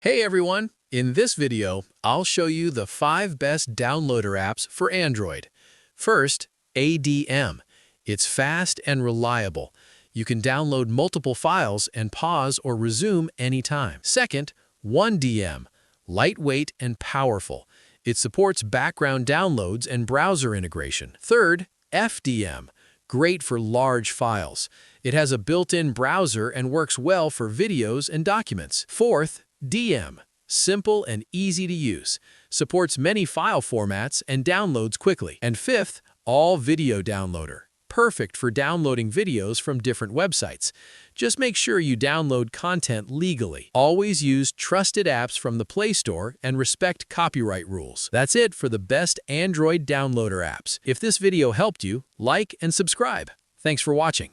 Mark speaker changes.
Speaker 1: Hey everyone! In this video, I'll show you the 5 best downloader apps for Android. First, ADM. It's fast and reliable. You can download multiple files and pause or resume anytime. Second, 1DM. Lightweight and powerful. It supports background downloads and browser integration. Third, FDM. Great for large files. It has a built-in browser and works well for videos and documents. Fourth, DM. Simple and easy to use. Supports many file formats and downloads quickly. And fifth, All Video Downloader. Perfect for downloading videos from different websites. Just make sure you download content legally. Always use trusted apps from the Play Store and respect copyright rules. That's it for the best Android downloader apps. If this video helped you, like and subscribe. Thanks for watching.